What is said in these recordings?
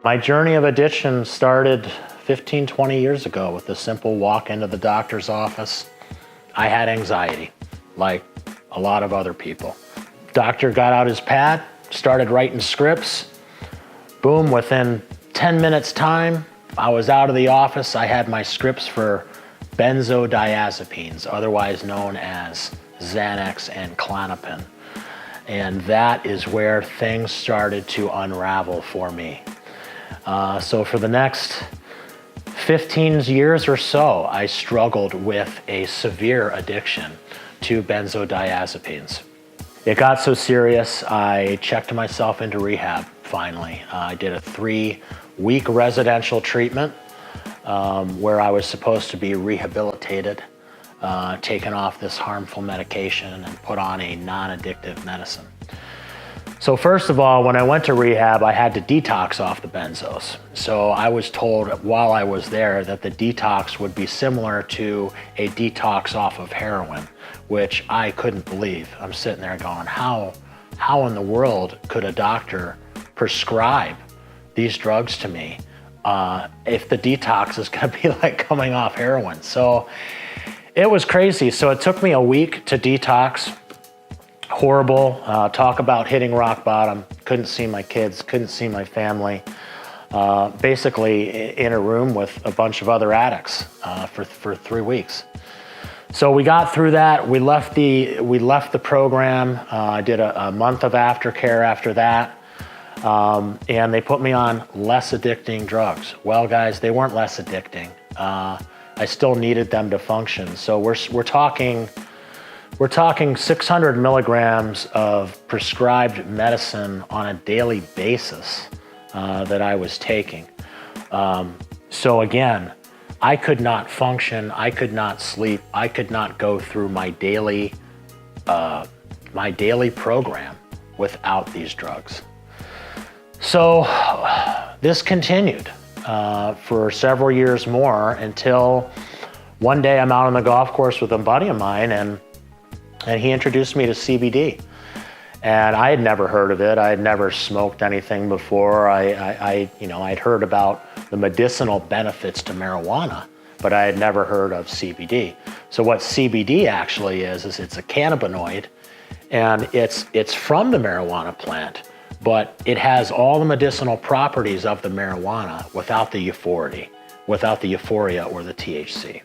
My journey of addiction started 15, 20 years ago with a simple walk into the doctor's office. I had anxiety, like a lot of other people. Doctor got out his pad, started writing scripts. Boom, within 10 minutes time, I was out of the office. I had my scripts for benzodiazepines, otherwise known as Xanax and Klonopin. And that is where things started to unravel for me. So for the next 15 years or so, I struggled with a severe addiction to benzodiazepines. It got so serious, I checked myself into rehab finally. I did a 3-week residential treatment where I was supposed to be rehabilitated, taken off this harmful medication and put on a non-addictive medicine. So first of all, when I went to rehab, I had to detox off the benzos. So I was told while I was there that the detox would be similar to a detox off of heroin, which I couldn't believe. I'm sitting there going, how in the world could a doctor prescribe these drugs to me if the detox is gonna be like coming off heroin? So it was crazy. So it took me a week to detox. Horrible. Talk about hitting rock bottom. Couldn't see my kids, couldn't see my family. Basically in a room with a bunch of other addicts for 3 weeks. So we got through that. We left the program. I did a month of aftercare after that. And they put me on less addicting drugs. Well, guys, they weren't less addicting. I still needed them to function. So we're talking 600 milligrams of prescribed medicine on a daily basis that I was taking. So again, I could not function, I could not sleep, I could not go through my daily program without these drugs. So this continued for several years more until one day I'm out on the golf course with a buddy of mine and he introduced me to CBD. And I had never heard of it. I had never smoked anything before. I'd heard about the medicinal benefits to marijuana, but I had never heard of CBD. So what CBD actually is it's a cannabinoid, and it's from the marijuana plant, but it has all the medicinal properties of the marijuana without the euphoria or the THC.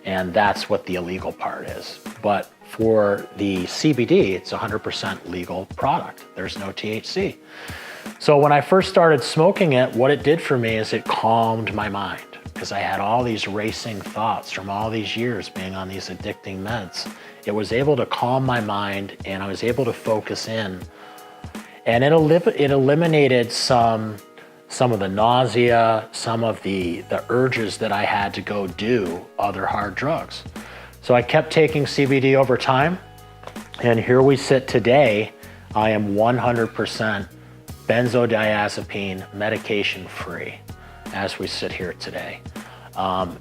And that's what the illegal part is. But for the CBD, it's 100% legal product. There's no THC. So when I first started smoking it, what it did for me is it calmed my mind, because I had all these racing thoughts from all these years being on these addicting meds. It was able to calm my mind, and I was able to focus in, and it eliminated some of the nausea, some of the urges that I had to go do other hard drugs. So I kept taking CBD over time, and here we sit today. I am 100% benzodiazepine medication free as we sit here today.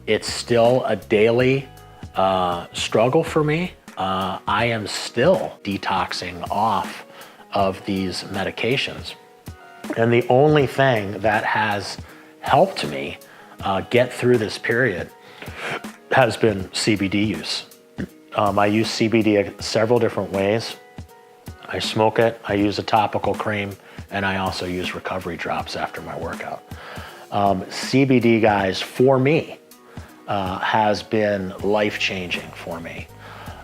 It's still a daily struggle for me. I am still detoxing off of these medications. And the only thing that has helped me get through this period has been CBD use. I use CBD several different ways. I smoke it, I use a topical cream, and I also use recovery drops after my workout. CBD, guys, for me, has been life-changing for me.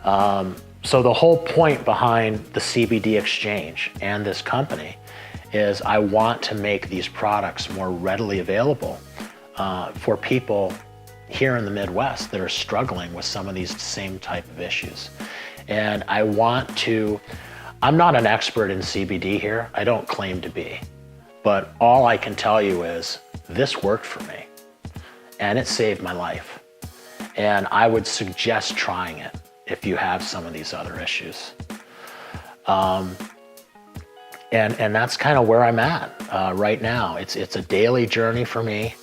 So the whole point behind the CBD XChange and this company is I want to make these products more readily available for people here in the Midwest that are struggling with some of these same type of issues. And I'm not an expert in CBD here. I don't claim to be, but all I can tell you is this worked for me and it saved my life. And I would suggest trying it if you have some of these other issues. And that's kind of where I'm at right now. It's a daily journey for me.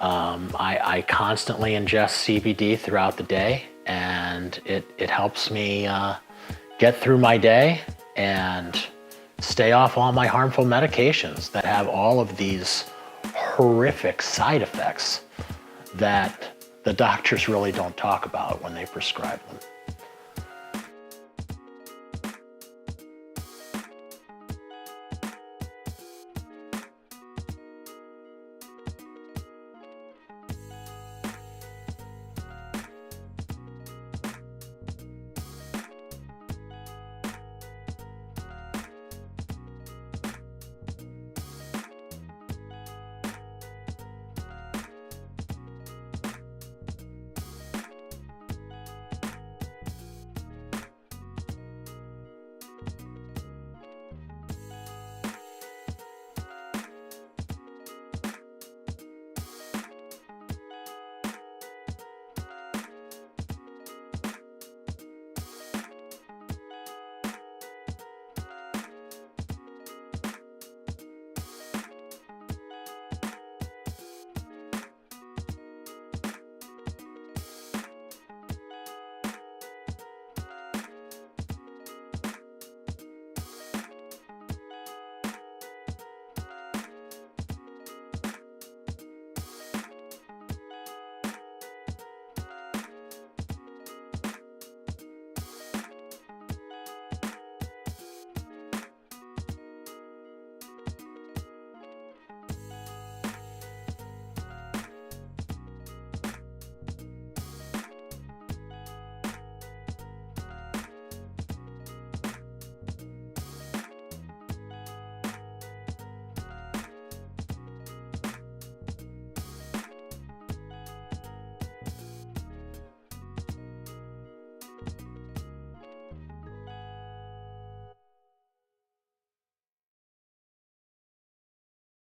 I constantly ingest CBD throughout the day, and it helps me get through my day and stay off all my harmful medications that have all of these horrific side effects that the doctors really don't talk about when they prescribe them.